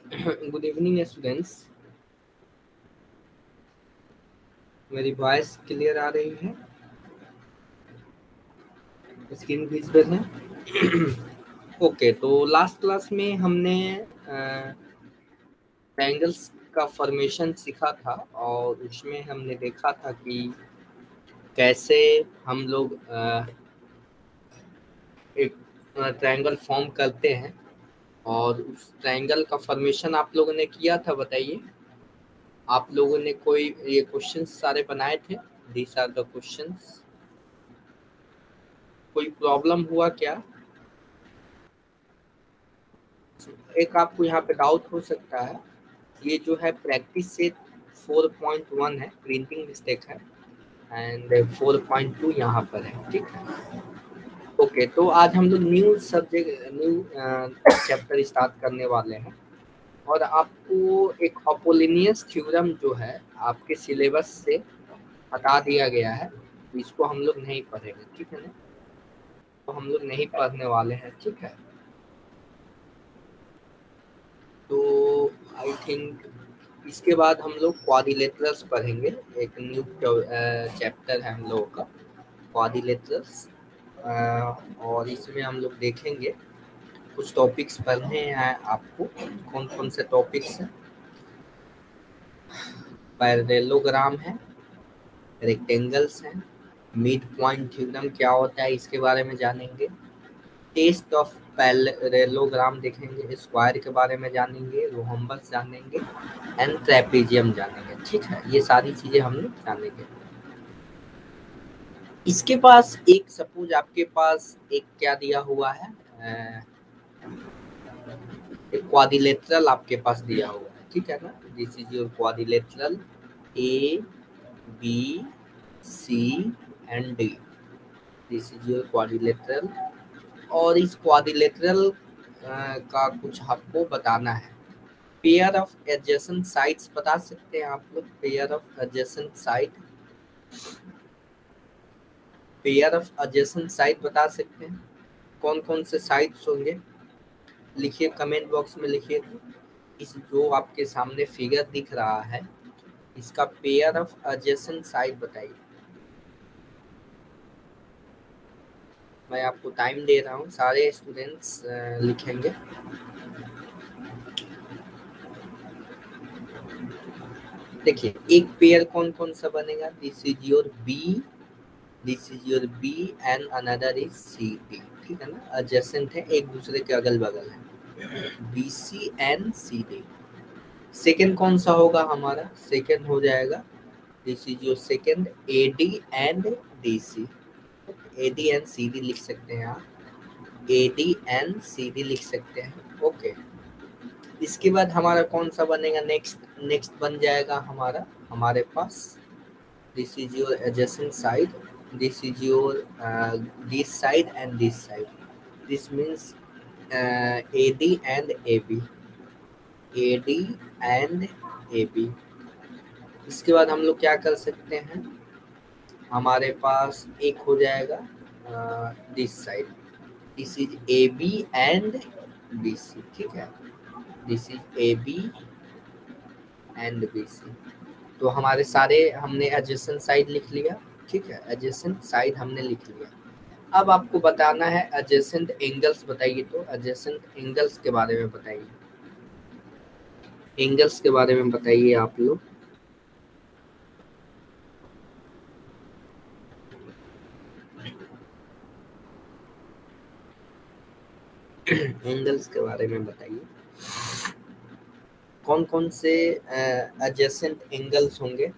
Good evening students. मेरी voice clear आ रही है? स्क्रीन विजिबल है? ओके, तो लास्ट क्लास में हमने ट्रायंगल्स का फॉर्मेशन सीखा था और उसमें हमने देखा था कि कैसे हम लोग एक ट्रायंगल फॉर्म करते हैं। और उस ट्रायंगल का फॉर्मेशन आप लोगों ने किया था, बताइए। आप लोगों ने कोई ये क्वेश्चंस सारे बनाए थे? These are the questions. कोई प्रॉब्लम हुआ क्या? एक आपको यहाँ पे डाउट हो सकता है, ये जो है प्रैक्टिस से 4.1 है, प्रिंटिंग मिस्टेक है, एंड 4.2 यहाँ पर है, ठीक है। ओके, तो आज हम लोग new subject, new chapter start करने वाले हैं और आपको एक अपोलिनियस थ्योरम जो है आपके सिलेबस से हटा दिया गया है, इसको हम लोग नहीं पढ़ेंगे, ठीक है ना। तो हम लोग नहीं पढ़ने वाले हैं, ठीक है। तो आई थिंक इसके बाद हम लोग क्वाड्रिलेटरल्स पढ़ेंगे। एक न्यू चैप्टर है हम लोगों का, क्वाड्रिलेटरल्स। और इसमें हम लोग देखेंगे, कुछ टॉपिक्स पढ़ने हैं आपको। कौन कौन से टॉपिक्स हैं? पैरेललोग्राम है, रेक्टेंगल्स हैं, मिड पॉइंट थ्योरम क्या होता है इसके बारे में जानेंगे, टेस्ट ऑफ पैरेललोग्राम देखेंगे, स्क्वायर के बारे में जानेंगे, रोहम्बस जानेंगे एंड ट्रेपेजियम जानेंगे, ठीक है। ये सारी चीजें हम लोग जानेंगे। इसके पास एक सपोज आपके पास एक क्या दिया हुआ है, एक क्वाड्रिलेटरल आपके पास दिया हुआ है, ठीक है ना। This is your quadrilateral A B C and D. This is your quadrilateral. और इस क्वाड्रिलेटरल का कुछ आपको बताना है। पेयर ऑफ एडजेसेंट साइड्स बता सकते हैं आप लोग? Pair of adjacent side, pair of adjacent side बता सकते हैं? कौन कौन से साइड्स होंगे? लिखिए, कमेंट बॉक्स में लिखिए। इस जो आपके सामने फिगर दिख रहा है, इसका पेयर ऑफ एडजेसेंट साइड बताइए। मैं आपको टाइम दे रहा हूँ, सारे स्टूडेंट्स लिखेंगे। देखिए, एक पेयर कौन कौन सा बनेगा? This is your B, this is your B and another is C D, ठीक है ना। एडजेसेंट है, एक दूसरे के अगल बगल है, B C and C D. Second कौन सा होगा हमारा? सेकेंड हो जाएगा, this is your second A D and D C. A D and C D लिख सकते हैं आप, A D and C D लिख सकते हैं, ओके। इसके बाद हमारा कौन सा बनेगा? नेक्स्ट बन जाएगा हमारा, हमारे पास this is your adjacent side, this is your this side and this side. This means AD and AB, AD and AB। इसके बाद हम लोग क्या कर सकते हैं? हमारे पास एक हो जाएगा this side, this is AB and BC, ठीक है। This is AB and BC। तो हमारे सारे हमने एडजेसेंट साइड लिख लिया, ठीक है। एडजेसेंट साइड हमने लिख लिया। अब आपको बताना है एडजेसेंट एंगल्स, बताइए। तो एडजेसेंट एंगल्स के बारे में बताइए, एंगल्स के बारे में बताइए आप लोग। एंगल्स के बारे में बताइए, कौन कौन से एडजेसेंट एंगल्स होंगे?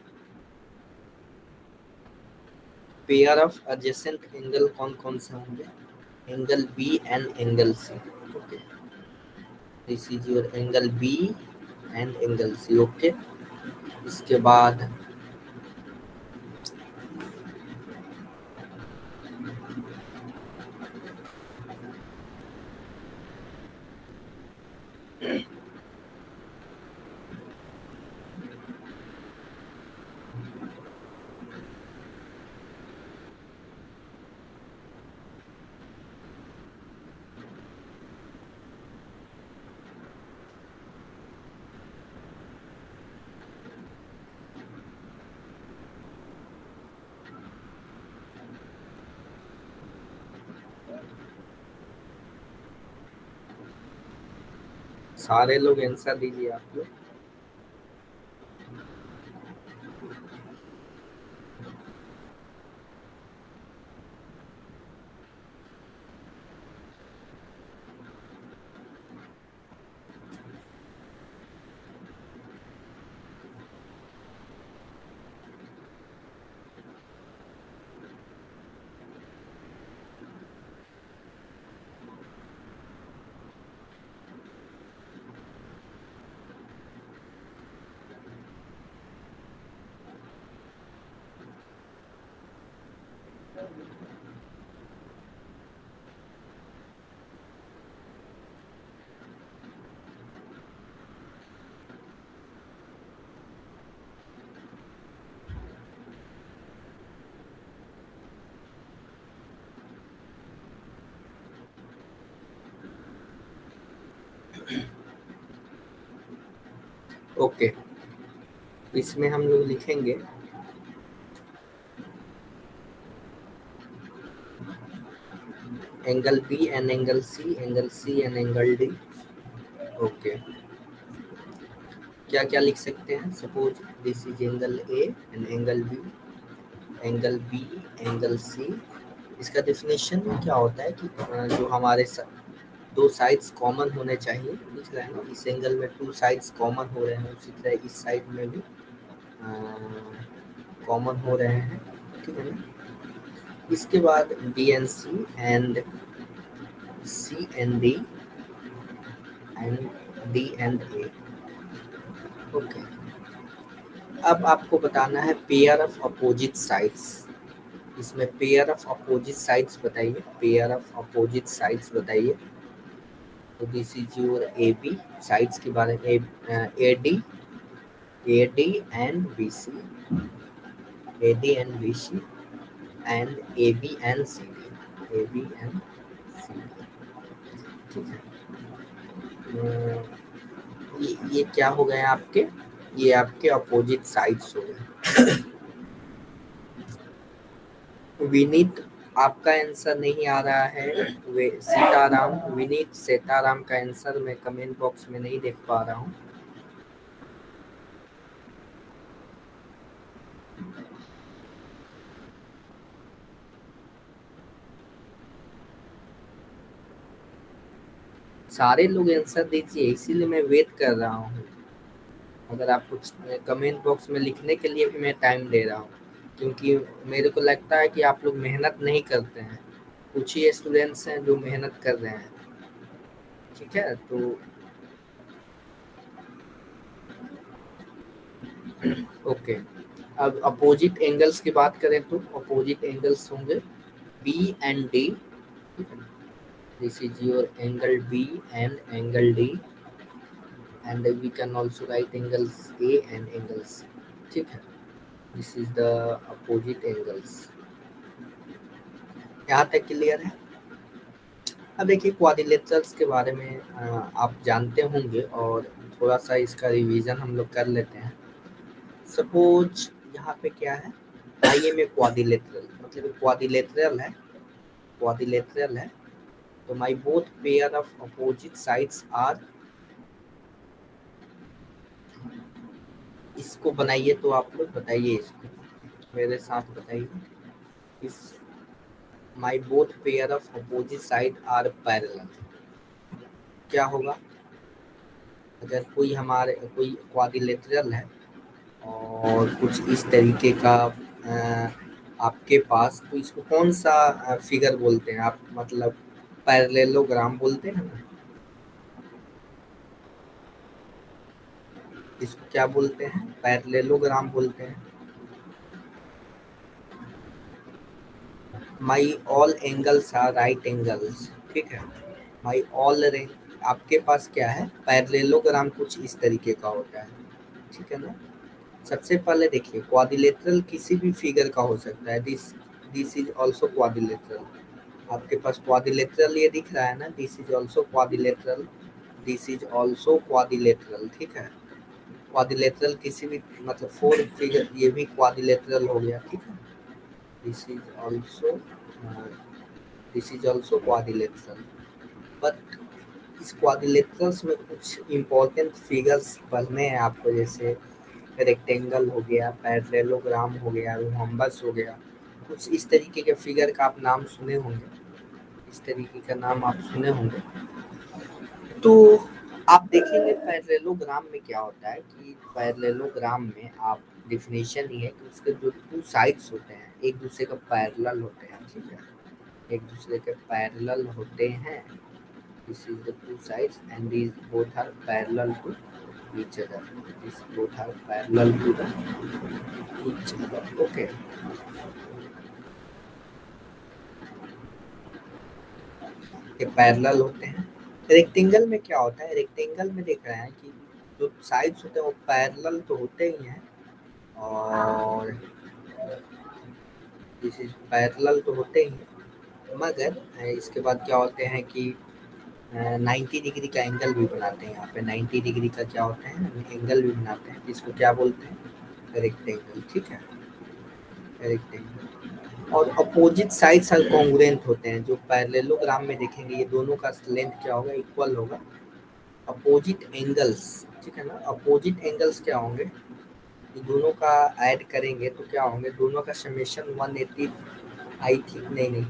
पेयर ऑफ एडजेसेंट एंगल कौन कौन से होंगे? Angle B and angle C, okay. This is your angle B and angle C, okay. इसके बाद सारे लोग आंसर दीजिए आप लोग। ओके, इसमें हम लोग लिखेंगे angle B and angle C and angle D. Okay, क्या क्या लिख सकते हैं? Suppose this is angle A and angle B angle C. इसका डेफिनेशन में क्या होता है कि जो हमारे दो साइड्स कॉमन होने चाहिए, लिख रहे हैं ना, इस एंगल में टू साइड्स कॉमन हो रहे हैं, उसी तरह इस साइड में भी कॉमन हो रहे हैं, ठीक है ना। इसके बाद B and C and C and D and D and A. Okay, अब आपको बताना है पेयर ऑफ अपोजिट साइड्स। इसमें पेयर ऑफ अपोजिट साइड्स बताइए, पेयर ऑफ अपोजिट साइड्स बताइए। तो this is your A B, sides के बारे में A D and B C, A D and B C and A B and C D, A B and C D, ठीक है। ये क्या हो गए आपके? ये आपके अपोजिट साइड्स हो गए। विनीत, आपका आंसर नहीं आ रहा है। वे सीताराम, विनीत सीताराम का आंसर मैं कमेंट बॉक्स में नहीं देख पा रहा हूँ। सारे लोग आंसर दीजिए, इसीलिए मैं वेट कर रहा हूँ। अगर आप कुछ कमेंट बॉक्स में लिखने के लिए भी मैं टाइम दे रहा हूँ, क्योंकि मेरे को लगता है कि आप लोग मेहनत नहीं करते हैं। कुछ ही स्टूडेंट्स हैं जो मेहनत कर रहे हैं, ठीक है। तो ओके, अब अपोजिट एंगल्स की बात करें तो अपोजिट एंगल्स होंगे B and D. This is your angle B and angle D and we can also write angles A and angles, ठीक है। This is the opposite angles. यहाँ तक क्लियर है? अब देखिए क्वाड्रिलेटरल्स के बारे में आप जानते होंगे और थोड़ा सा इसका रिवीजन हम लोग कर लेते हैं। सपोज यहाँ पे क्या है, आइए में क्वाड्रिलेटरल, मतलब क्वाड्रिलेटरल है तो my both pair of opposite sides are, इसको बनाइए। तो आप लोग बताइए, इसको मेरे साथ बताइए। इस my both pair of opposite side are parallel, क्या होगा? अगर कोई हमारे कोई क्वाड्रिलेटरल है और कुछ इस तरीके का आपके पास, तो इसको कौन सा फिगर बोलते हैं आप? मतलब पैरेललोग्राम बोलते हैं ना, इसको क्या बोलते हैं? पैरेललोग्राम बोलते हैं। My all angles are right angles, ठीक है। माई ऑल, आपके पास क्या है? पैरेललोग्राम कुछ इस तरीके का होता है, ठीक है ना। सबसे पहले देखिए क्वाड्रिलेटरल किसी भी फिगर का हो सकता है। दिस इज ऑल्सो क्वाड्रिलेटरल, आपके पास क्वाड्रिलेटरल ये दिख रहा है ना, this is also quadrilateral, this is also quadrilateral, ठीक है। क्वाड्रिलेटरल किसी भी, मतलब फोर फिगर, ये भी क्वाड्रिलेटरल हो गया, ठीक है। this is also uh, this is also quadrilateral, but इस क्वाड्रिलेटरल्स में कुछ इंपॉर्टेंट फिगर्स पढ़ने हैं आपको, जैसे रेक्टेंगल हो गया, पैरेललोग्राम हो गया, रोम्बस हो गया, कुछ इस तरीके के फिगर का आप नाम सुने होंगे, इस तरीके का नाम आप सुने होंगे। तो आप देखेंगे पैरेललोग्राम में क्या होता है कि पैरेललोग्राम में आप डेफिनेशन ही है कि उसके जो टू साइड्स होते हैं एक दूसरे का पैरेलल होते हैं, ठीक है, एक दूसरे के पैरेलल होते हैं। This is the two sides and these both are parallel to each other. These both are parallel to the each other. Okay. ये पैरेलल होते हैं। रेक्टेंगल में क्या होता है, रेक्टेंगल में देख रहे हैं कि जो साइड्स होते हैं वो पैरेलल तो होते ही हैं, और दिस इज पैरेलल तो होते ही हैं, मगर इसके बाद क्या होते हैं कि 90 डिग्री का एंगल भी बनाते हैं। यहाँ पे 90 डिग्री का क्या होता है, एंगल भी बनाते हैं, जिसको क्या बोलते हैं, रेक्टेंगल, ठीक है, रेक्टेंगल। और अपोजिट साइड्स आर कॉन्ग्रुएंट होते हैं, जो पैरेललोग्राम में देखेंगे ये दोनों का लेंथ क्या होगा, इक्वल होगा। अपोजिट एंगल्स, ठीक है ना, अपोजिट एंगल्स क्या होंगे, ये दोनों का ऐड करेंगे तो क्या होंगे, दोनों का समेशन 180, आई थिंक, नहीं,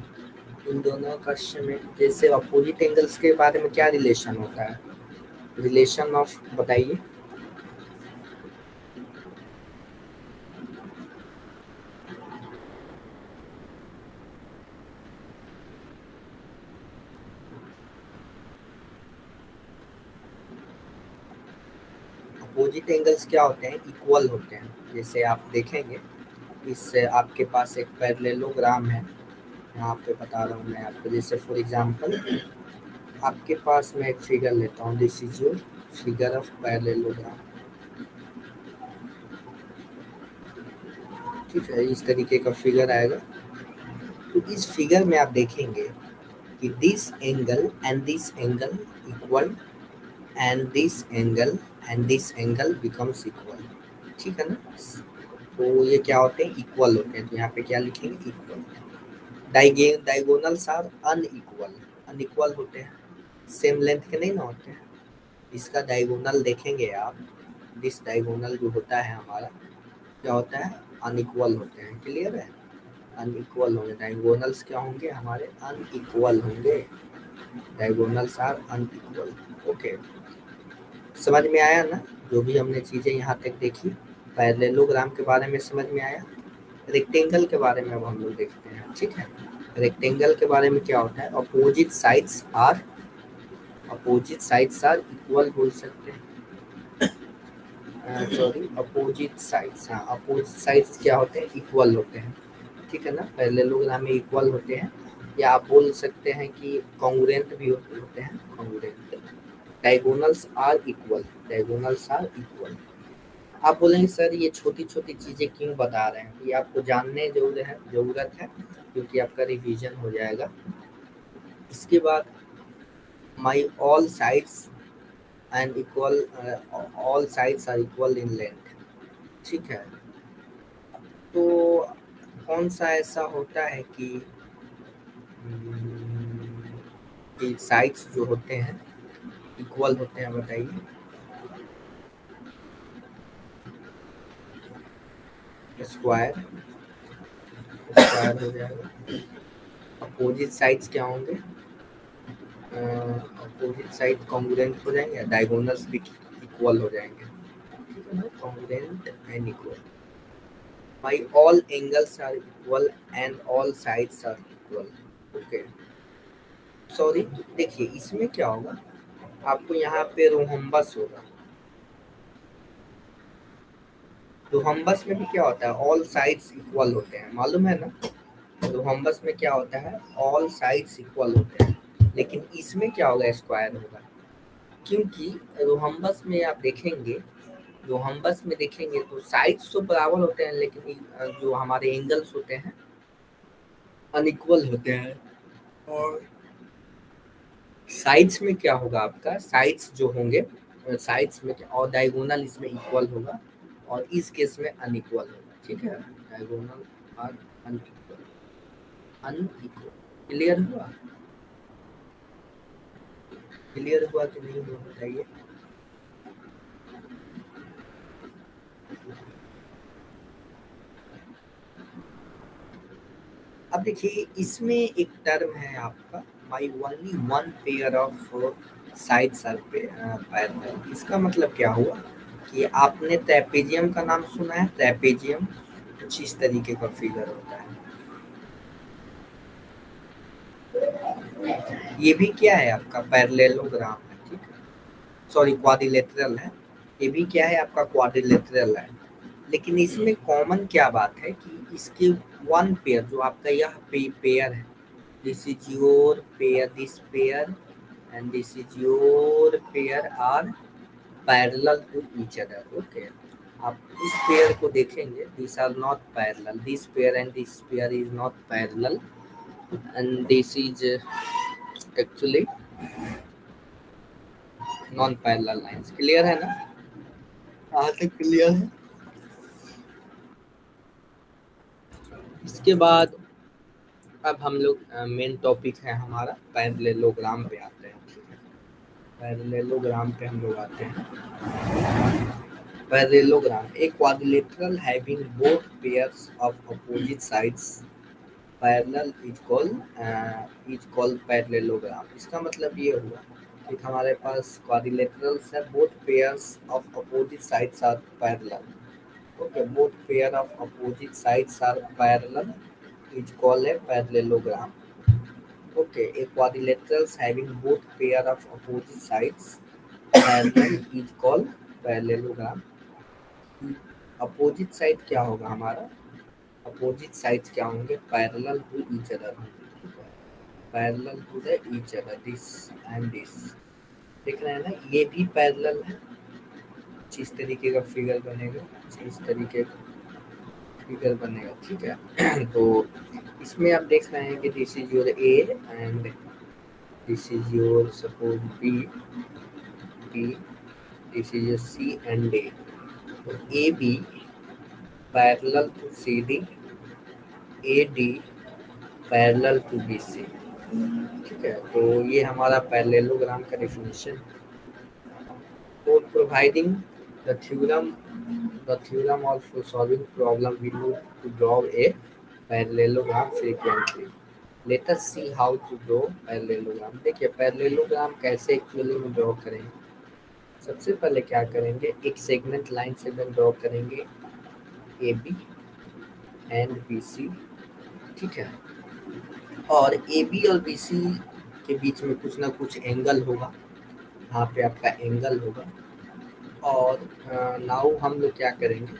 इन दोनों का जैसे अपोजिट एंगल्स के बारे में क्या रिलेशन होता है, रिलेशन ऑफ बताइए। अपोजिट एंगल्स क्या होते हैं, इक्वल होते हैं। जैसे आप देखेंगे इससे आपके पास एक पैरेललोग्राम है, यहाँ पे बता रहा हूँ मैं आपको, जैसे फॉर एग्जांपल आपके पास मैं एक फिगर लेता हूँ, this is your figure of parallelogram, ठीक है, इस तरीके का फिगर आएगा। तो इस फिगर में आप देखेंगे कि this angle and this angle equal and this angle and this angle becomes equal, ठीक है ना। तो ये क्या होते हैं, इक्वल होते हैं, तो यहाँ पे क्या लिखेंगे, equal. Diagonals are unequal, unequal होते हैं, सेम लेंथ के नहीं ना होते हैं। इसका डायगोनल देखेंगे आप, दिस डायगोनल जो होता है हमारा क्या होता है, अनइक्वल होते हैं, क्लियर है, अनइक्वल होंगे, डायगोनल्स क्या होंगे हमारे, अनइक्वल होंगे, डायगोनल्स आर अनइक्वल। ओके, समझ में आया ना, जो भी हमने चीजें यहाँ तक देखी, पैरेललोग्राम के बारे में समझ में आया। रेक्टेंगल के बारे में अब हम लोग देखते हैं, ठीक है। रेक्टेंगल के बारे में क्या होता है, अपोजिट साइड्स आर इक्वल बोल सकते हैं, सॉरी अपोजिट साइड्स, हाँ अपोजिट साइड्स क्या होते हैं, इक्वल होते हैं, ठीक है ना, पैरेललोग्राम में इक्वल होते हैं, या आप बोल सकते हैं कि कॉन्ग्रुएंट भी होते हैं, congruent. Diagonals are equal, diagonals are equal. आप बोलेंगे सर ये छोटी छोटी चीजें क्यों बता रहे हैं, ये आपको जानने जरूरत है क्योंकि आपका रिवीजन हो जाएगा। इसके बाद my all sides and equal, all sides are equal in length, ठीक है। तो कौन सा ऐसा होता है कि साइड्स जो होते हैं इक्वल होते हैं, बताइए। स्क्वायर, स्क्वायर हो जाएगा। अपोजिट साइड्स क्या होंगे, अपोजिट साइड कॉन्ग्रुएंट हो जाएंगे, डायगोनल्स भी इक्वल हो जाएंगे, congruent and equal. My all angles are equal and all sides are equal. Okay, sorry, देखिए इसमें क्या होगा, आपको यहाँ पे रोहम्बस होगा, रोहम्बस में भी क्या होता है, ऑल साइड्स इक्वल होते हैं, मालूम है ना। रोहम्बस में क्या होता है, ऑल साइड्स इक्वल होते हैं, लेकिन इसमें क्या होगा, स्क्वायर होगा, क्योंकि रोहम्बस में आप देखेंगे, रोहम्बस में देखेंगे तो साइड्स तो बराबर होते हैं, लेकिन जो हमारे एंगल्स होते हैं अनइक्वल होते हैं। और साइड्स में क्या होगा, आपका साइड्स जो होंगे, साइड्स में क्या, और डायगोनल इसमें इक्वल होगा और इस केस में अनइक्वल होगा, ठीक है, डायगोनल और अनइक्वल, अनइक्वल, क्लियर हुआ। क्लियर हुआ कि नहीं हुआ बताइए। अब देखिए इसमें एक टर्म है आपका my only one pair of sides are parallel. इसका मतलब क्या हुआ कि आपने ट्रेपेजियम का नाम सुना है। ट्रेपेजियम कुछ इस तरीके का फिगर होता है। ये भी क्या है आपका पैरेललोग्राम है, ठीक है, सॉरी क्वाड्रिलेटरल है। ये भी क्या है आपका क्वाड्रिलेटरल है। लेकिन इसमें कॉमन क्या बात है कि इसके वन पेयर जो आपका यह पेयर है, this is your pair, this pair and this is your pair are parallel to each other. Okay, आप इस पेयर को देखेंगे, this are not parallel, this pair and this pair is not parallel and this is actually non parallel lines. Clear है ना, कहाँ तक clear है। इसके बाद अब हम लोग मेन टॉपिक है हमारा पैरेललोग्राम पे आते हैं। पैरेललोग्राम पे हम लोग आते हैं। पैरेललोग्राम एक quadrilateral having both pairs of opposite sides parallel is called parallelogram. इसका मतलब ये हुआ कि हमारे पास क्वाड्रिलेटरल्स है, both pairs of opposite sides are parallel. Okay, both pair of opposite sides are parallel is called a parallelogram. Okay, a quadrilaterals having both pair of opposite sides parallel is called parallelogram. Opposite side क्या होगा हमारा, opposite sides क्या होंगे, parallel to each other होंगे, parallel to the each other, this and this। देख रहे हैं ना, ये भी parallel है, इस तरीके का फिगर बनेगा, इस तरीके का फिगर बनेगा, ठीक है। तो इसमें आप देख रहे हैं कि this is your A and this is your suppose B, B this is your C and D. तो A B parallel to C D, A D parallel to B C, ठीक है। तो ये हमारा पैरेललोग्राम का definition. For providing the theorem of solving problem we need to draw a parallelogram frequently. Let us see how to draw parallelogram। देखिए parallelogram कैसे actually में draw करेंगे। सबसे पहले क्या करेंगे, एक सेगमेंट लाइन सेगमेंट ड्रॉ करेंगे A B and B C, ठीक है। और ए बी और बी सी के बीच में कुछ ना कुछ एंगल होगा, यहाँ पे आपका एंगल होगा। और नाउ हम लोग क्या करेंगे,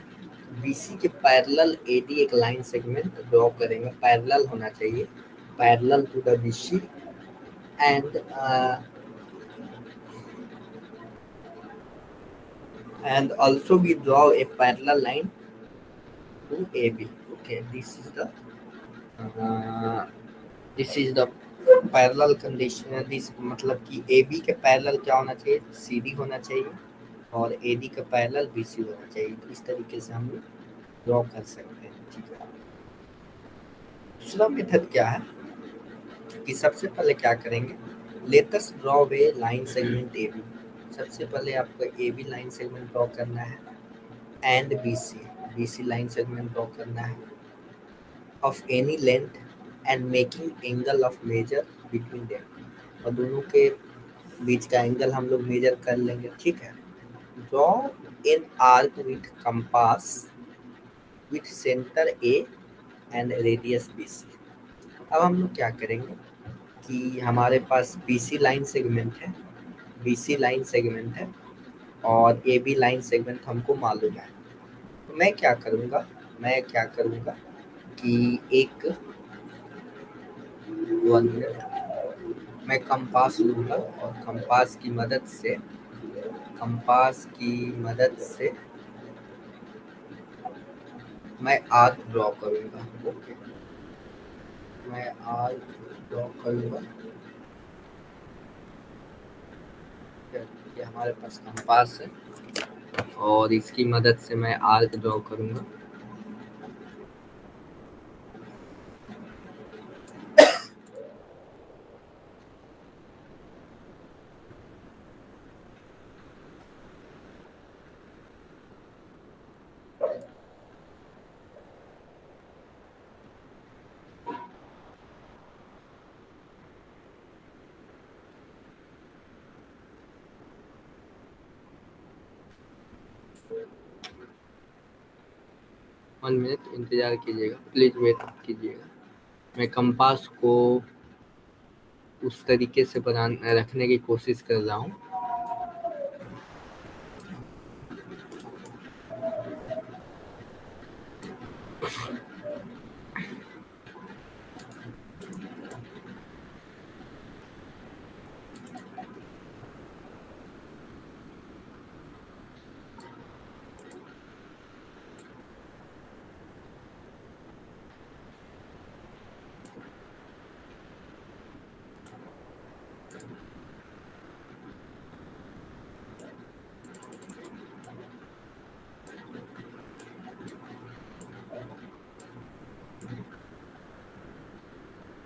बीसी के पैरेलल एडी एक लाइन सेगमेंट ड्रॉ करेंगे, पैरेलल होना चाहिए, parallel to the BC and also we draw a parallel line to AB. Okay, this is the parallel condition. This मतलब कि AB के पैरेलल क्या होना चाहिए, CD होना चाहिए और AD का पैरेलल BC होना चाहिए। तो इस तरीके से हम ड्रॉ कर सकते हैं, ठीक है। दूसरा मेथड क्या है कि सबसे पहले क्या करेंगे, let us draw a line segment AB। सबसे पहले आपको AB लाइन सेगमेंट ड्रॉ करना है and BC line segment draw करना है of any length and making angle of measure between them. और दोनों के बीच का एंगल हम लोग मेजर कर लेंगे, ठीक है। Draw an arc with compass with centre A and radius BC। अब हम लोग क्या करेंगे कि हमारे पास BC लाइन सेगमेंट है, BC लाइन सेगमेंट है और AB लाइन सेगमेंट हमको मालूम है। तो मैं क्या करूँगा कि एक 1 मिनट मैं कंपास लूँगा और कंपास की मदद से मैं आर्क ड्रॉ करूँगा। ओके, मैं आर्क ड्रॉ करूँगा। ये हमारे पास कंपास है और इसकी मदद से मैं आर्क ड्रॉ करूँगा। 1 मिनट इंतज़ार कीजिएगा, प्लीज़ वेट कीजिएगा। मैं कंपास को उस तरीके से रखने की कोशिश कर रहा हूँ।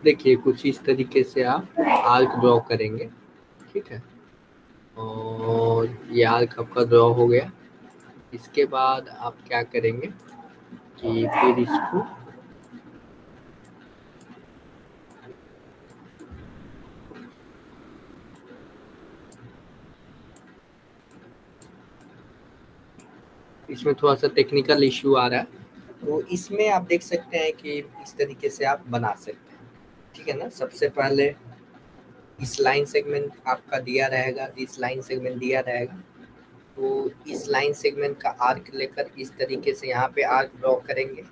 देखिए कुछ इस तरीके से आप आर्क ड्रॉ करेंगे, ठीक है, और ये आर्क आपका ड्रॉ हो गया। इसके बाद आप क्या करेंगे कि फिर इसको इसमें थोड़ा सा टेक्निकल इश्यू आ रहा है, तो इसमें आप देख सकते हैं कि इस तरीके से आप बना सकते हैं, ठीक है ना। सबसे पहले इस लाइन सेगमेंट आपका दिया रहेगा, इस लाइन सेगमेंट दिया रहेगा, तो इस लाइन सेगमेंट का आर्क लेकर इस तरीके से यहाँ पे आर्क ड्रॉ करेंगे,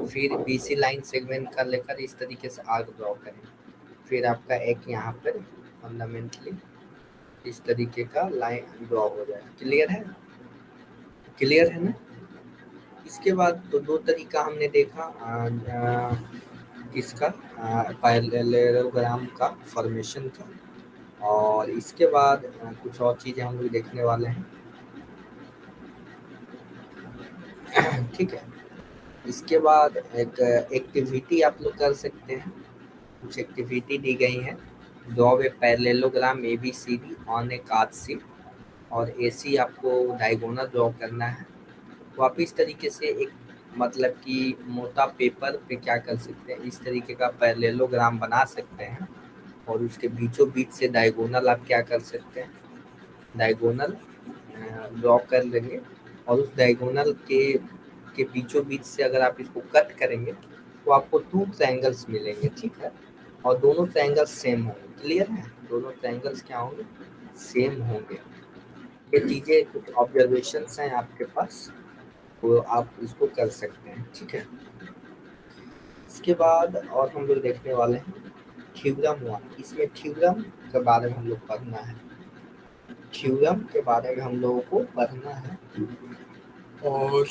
फिर बीसी लाइन सेगमेंट का लेकर इस तरीके से आर्क ड्रॉ करेंगे, फिर आपका एक यहाँ पर फंडामेंटली इस तरीके का लाइन ड्रॉ हो जाएगा। क्लियर है, क्लियर है ना। इसके बाद तो दो तरीका हमने देखा इसका पैरेललोग्राम का फॉर्मेशन का, और इसके बाद कुछ और चीज़ें हम लोग देखने वाले हैं, ठीक है। इसके बाद एक एक्टिविटी आप लोग कर सकते हैं, कुछ एक्टिविटी दी गई है। Draw a parallelogram ABCD on A card sheet, और AC आपको डायगोनल ड्रॉ करना है। तो आप इस तरीके से एक मतलब कि मोटा पेपर पे क्या कर सकते हैं, इस तरीके का पैरेललोग्राम बना सकते हैं, और उसके बीचों बीच से डायगोनल आप क्या कर सकते हैं, डायगोनल ड्रॉ कर लेंगे, और उस डायगोनल के बीचों बीच से अगर आप इसको कट करेंगे तो आपको 2 ट्रायंगल्स मिलेंगे, ठीक है, और दोनों ट्रायंगल्स सेम होंगे। क्लियर है, दोनों ट्रायंगल्स क्या होंगे, सेम होंगे। ये चीज़ें कुछ ऑब्जर्वेशंस हैं आपके पास, तो आप इसको कर सकते हैं, ठीक है। इसके बाद और हम लोग देखने वाले हैं थ्योरम 1। इसमें थ्योरम के बारे में हम लोग पढ़ना है, थ्योरम के बारे में हम लोगों को पढ़ना है। और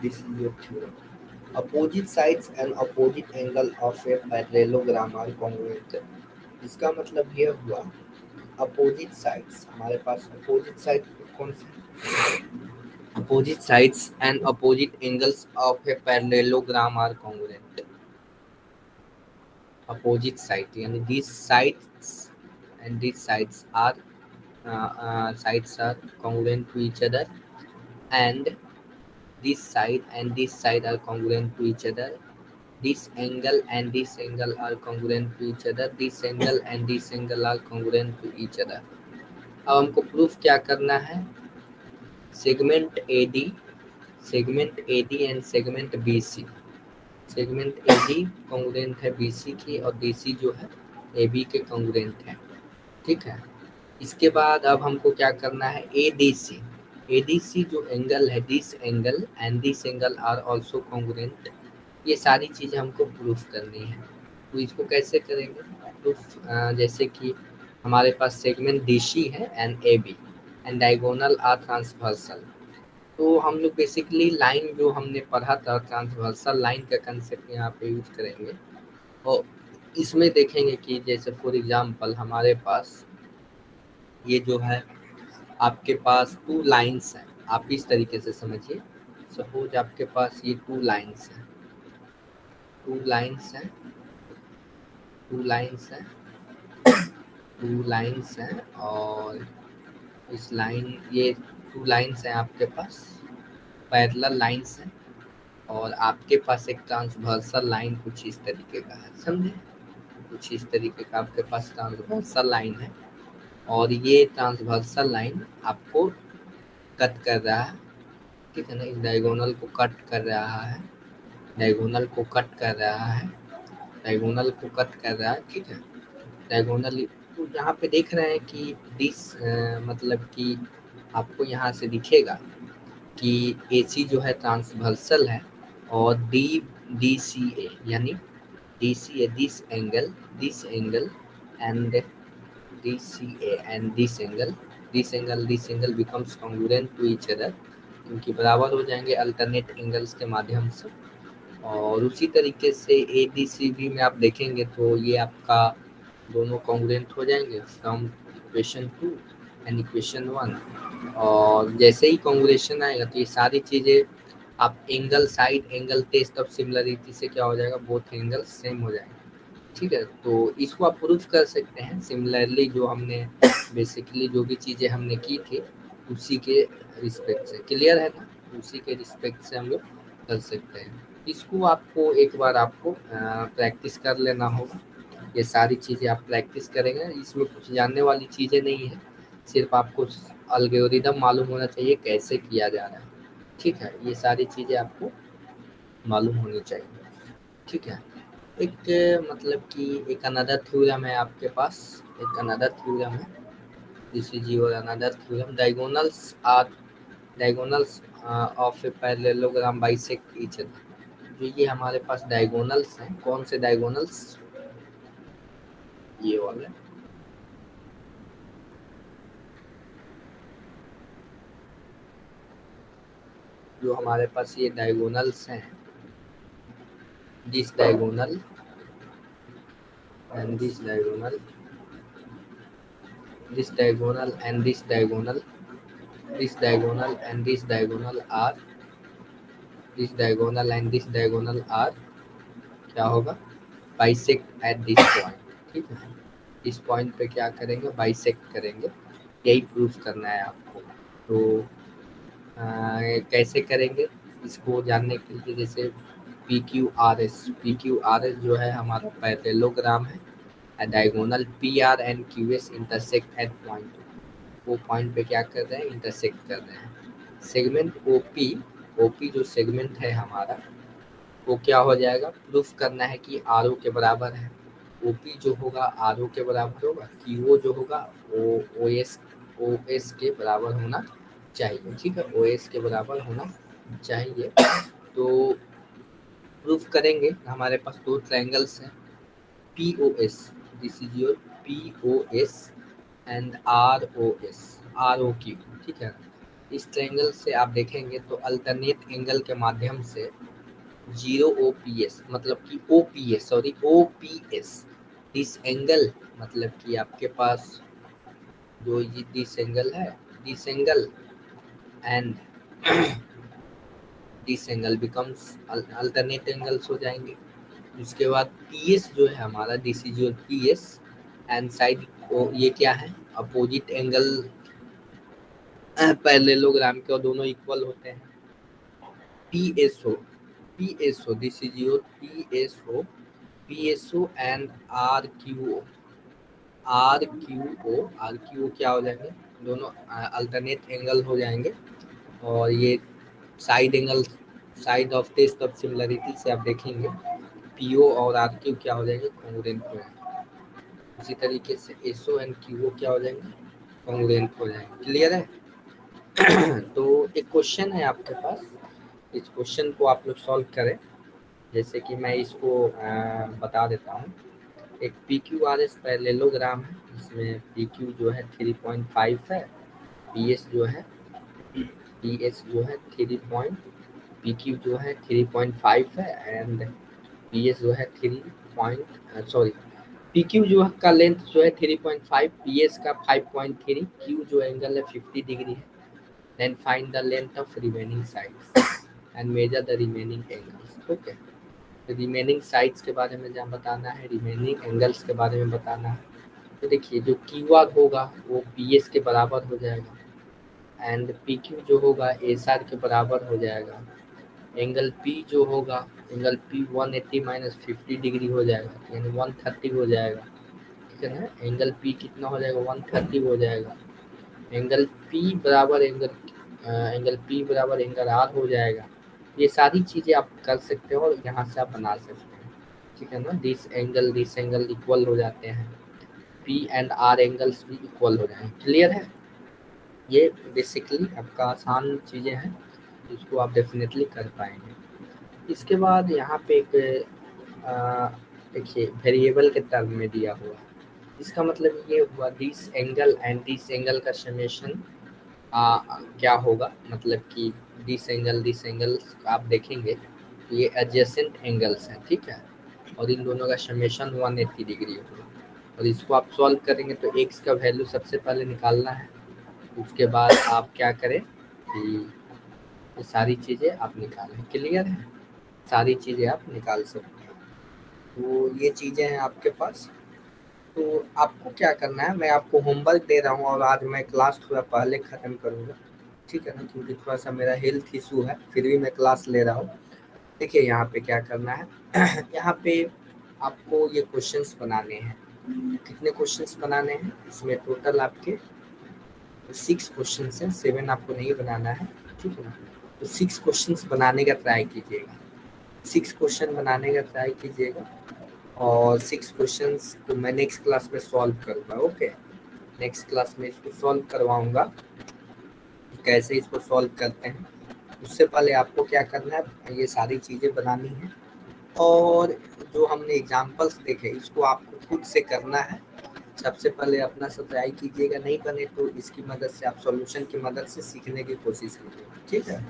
this is your theorem, opposite sides and opposite angle of a parallelogram are congruent. इसका मतलब ये हुआ अपोजिट साइड्स, हमारे पास अपोजिट साइड कौन से, opposite sides and opposite angles of a parallelogram are congruent. Opposite side यानी these sides and these sides are congruent to each other, and this side and this side are congruent to each other. This angle and this angle are congruent to each other. This angle and this angle are congruent to each other. अब हमको proof क्या करना है, segment AD and segment BC, segment AD congruent है BC की, और BC जो है AB के कॉन्ग्रुएंट है, ठीक है। इसके बाद अब हमको क्या करना है, ADC जो एंगल है, this angle and this angle are also congruent. ये सारी चीज़ें हमको प्रूफ करनी है। तो इसको कैसे करेंगे प्रूफ, जैसे कि हमारे पास सेगमेंट DC है and AB and diagonal are transversal. तो हम लोग बेसिकली लाइन जो हमने पढ़ा था ट्रांसवर्सल लाइन का कंसेप्ट यहाँ पे यूज करेंगे, और इसमें देखेंगे कि जैसे फॉर एग्जांपल हमारे पास ये जो है आपके पास 2 लाइंस हैं, आप इस तरीके से समझिए। सपोज आपके पास ये 2 लाइंस हैं, 2 लाइंस हैं, 2 लाइंस हैं, 2 लाइंस हैं, और इस लाइन ये 2 लाइंस हैं आपके पास, पैरेलल लाइंस हैं, और आपके पास एक ट्रांसवर्सल लाइन कुछ इस तरीके का है, समझे, कुछ इस तरीके का आपके पास ट्रांसवर्सल लाइन है, और ये ट्रांसवर्सल लाइन आपको कट कर रहा है ठीक है ना, इस डायगोनल को कट कर रहा है, डायगोनल को कट कर रहा है, डायगोनल को कट कर रहा है, ठीक है। डायगोनल तो यहाँ पे देख रहे हैं कि दिस मतलब कि आपको यहाँ से दिखेगा कि AC जो है ट्रांसवर्सल है और डी सी ए यानी D C A this angle and D C A and this angle becomes congruent to each other, इनकी बराबर हो जाएंगे अल्टरनेट एंगल्स के माध्यम से। और उसी तरीके से ADCB में आप देखेंगे तो ये आपका दोनों कॉन्ग्रुएंट हो जाएंगे फ्रॉम इक्वेशन 2 एंड इक्वेशन 1। और जैसे ही कॉन्ग्रुएशन आएगा तो ये सारी चीज़ें आप angle side angle test of similarity से क्या हो जाएगा, बोथ एंगल सेम हो जाएंगे, ठीक है। तो इसको आप प्रूफ कर सकते हैं सिमिलरली, जो हमने बेसिकली जो भी चीज़ें हमने की थी उसी के रिस्पेक्ट से, क्लियर है ना, उसी के रिस्पेक्ट से हम लोग कर सकते हैं। इसको आपको एक बार आपको प्रैक्टिस कर लेना होगा, ये सारी चीज़ें आप प्रैक्टिस करेंगे, इसमें कुछ जानने वाली चीज़ें नहीं है, सिर्फ आपको एल्गोरिदम मालूम होना चाहिए कैसे किया जा रहा है, ठीक है। ये सारी चीज़ें आपको मालूम होनी चाहिए, ठीक है। एक मतलब कि एक अनदर थ्योरम है आपके पास, एक अनदर थ्योरम है, this is your another theorem, diagonals of a parallelogram bisect each other. जो ये हमारे पास डायगोनल्स हैं, कौन से डायगोनल्स, ये वाले, जो हमारे पास ये डायगोनल्स हैं, this diagonal and this diagonal, this diagonal and this diagonal, this diagonal and this diagonal are, this diagonal and this diagonal are क्या होगा, बाइसेक्ट एट दिस पॉइंट, ठीक है। इस पॉइंट पे क्या करेंगे, बाइसेक्ट करेंगे, यही प्रूफ करना है आपको। तो कैसे करेंगे इसको जानने के लिए, जैसे PQRS जो है हमारा पैरेललोग्राम है, diagonal PR and QS intersect at point, वो पॉइंट पे क्या कर रहे हैं, इंटरसेक्ट कर रहे हैं। सेगमेंट OP जो सेगमेंट है हमारा, वो क्या हो जाएगा, प्रूफ करना है कि RO के बराबर है, OP जो होगा RO के बराबर होगा, QO जो होगा OS के बराबर होना चाहिए, ठीक है, OS के बराबर होना चाहिए। तो प्रूफ करेंगे, हमारे पास दो ट्रायंगल्स हैं, POS, this is your POS and ROQ, ठीक है। इस ट्रायंगल से आप देखेंगे तो अल्टरनेट एंगल के माध्यम से 0 OPS मतलब कि OPS दिस एंगल, मतलब कि आपके पास जो ये दिस एंगल है, this angle and this angle becomes alternate angles हो जाएंगे। उसके बाद PS जो है हमारा, this is your PS and side ये क्या है, अपोजिट एंगल पैरेललोग्राम के, और दोनों इक्वल होते हैं। PSO this is your PSO and RQO क्या हो जाएंगे, दोनों अल्टरनेट एंगल हो जाएंगे। और ये side angle, side of test of similarity से आप देखेंगे PO और RQ क्या हो जाएंगे, कॉन्ग्रुएंट हो जाएंगे। उसी तरीके से SO एंड QO क्या हो जाएंगे, कॉन्ग्रुएंट हो जाएंगे, क्लियर है। तो एक क्वेश्चन है आपके पास, इस क्वेश्चन को आप लोग सॉल्व करें, जैसे कि मैं इसको बता देता हूँ। एक PQRS पैरेललोग्राम है, जिसमें PQ जो है 3.5 है, PS जो है PQ जो है 3.5 है एंड PS जो है PQ जो का लेंथ जो है 3.5, PS का 5.3, Q जो एंगल है 50 डिग्री है। Then find the length of remaining sides and measure the remaining angles, okay. Remaining sides के बारे में जहाँ बताना है, रिमेनिंग एंगल्स के बारे में बताना है। तो देखिए जो QR होगा वो PS के बराबर हो जाएगा एंड PQ जो होगा SR के बराबर हो जाएगा। एंगल P जो होगा, एंगल P 180 माइनस 50 डिग्री हो जाएगा, यानी 130 हो जाएगा, ठीक है ना। एंगल P कितना हो जाएगा, 130 हो जाएगा। एंगल P बराबर एंगल एंगल P बराबर एंगल R हो जाएगा। ये सारी चीज़ें आप कर सकते हो और यहाँ से आप बना सकते हैं, ठीक है ना। दिस एंगल इक्वल हो जाते हैं, P एंड R एंगल्स भी इक्वल हो जाएंगे। क्लियर है? ये बेसिकली आपका आसान चीज़ें हैं, इसको आप डेफिनेटली कर पाएंगे। इसके बाद यहाँ पे एक देखिए वेरिएबल के टर्म में दिया हुआ, इसका मतलब ये हुआ this angle and this angle का समेशन क्या होगा, मतलब कि दिस एंगल आप देखेंगे ये एडजेसेंट एंगल्स हैं, ठीक है, और इन दोनों का समेशन 180 डिग्री होगा। और इसको आप सॉल्व करेंगे तो x का वैल्यू सबसे पहले निकालना है, उसके बाद आप क्या करें कि ये सारी चीज़ें आप निकालें। क्लियर है? सारी चीज़ें आप निकाल सकते हैं। तो ये चीज़ें हैं आपके पास। तो आपको क्या करना है, मैं आपको होमवर्क दे रहा हूँ और आज मैं क्लास थोड़ा पहले ख़त्म करूँगा, ठीक है ना, क्योंकि थोड़ा सा मेरा हेल्थ इशू है, फिर भी मैं क्लास ले रहा हूँ। देखिए यहाँ पे क्या करना है यहाँ पे आपको ये क्वेश्चंस बनाने हैं। कितने क्वेश्चंस बनाने हैं? इसमें टोटल आपके 6 क्वेश्चंस हैं, 7 आपको नहीं बनाना है, ठीक है ना। तो 6 क्वेश्चंस बनाने का ट्राई कीजिएगा, 6 क्वेश्चन बनाने का ट्राई कीजिएगा और 6 क्वेश्चंस को मैं नेक्स्ट क्लास में सॉल्व करूँगा। ओके, नेक्स्ट क्लास में इसको सॉल्व करवाऊँगा, कैसे इसको सॉल्व करते हैं। उससे पहले आपको क्या करना है, ये सारी चीज़ें बनानी है और जो हमने एग्जाम्पल्स देखे इसको आपको खुद से करना है। सबसे पहले अपना से ट्राई कीजिएगा, नहीं बने तो इसकी मदद से आप सॉल्यूशन की मदद से सीखने की कोशिश कीजिएगा, ठीक है।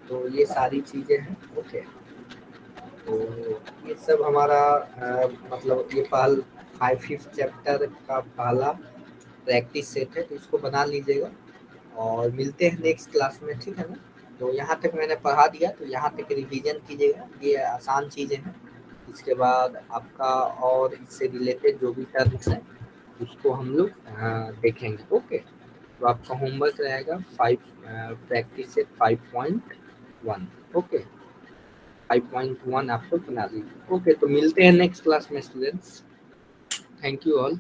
तो ये सारी चीज़ें हैं। ओके, तो ये सब हमारा मतलब ये फिफ्थ चैप्टर का पहला प्रैक्टिस सेट है, तो इसको बना लीजिएगा और मिलते हैं नेक्स्ट क्लास में, ठीक है ना। तो यहाँ तक मैंने पढ़ा दिया, तो यहाँ तक रिवीजन कीजिएगा, ये आसान चीज़ें हैं। इसके बाद आपका और इससे रिलेटेड जो भी टर्म्स हैं उसको हम लोग देखेंगे। ओके, तो आपका होमवर्क रहेगा 5 प्रैक्टिस सेट 5.1। ओके, 5.1 आप लोग बना लीजिए। ओके, तो मिलते हैं नेक्स्ट क्लास में स्टूडेंट्स। Thank you all.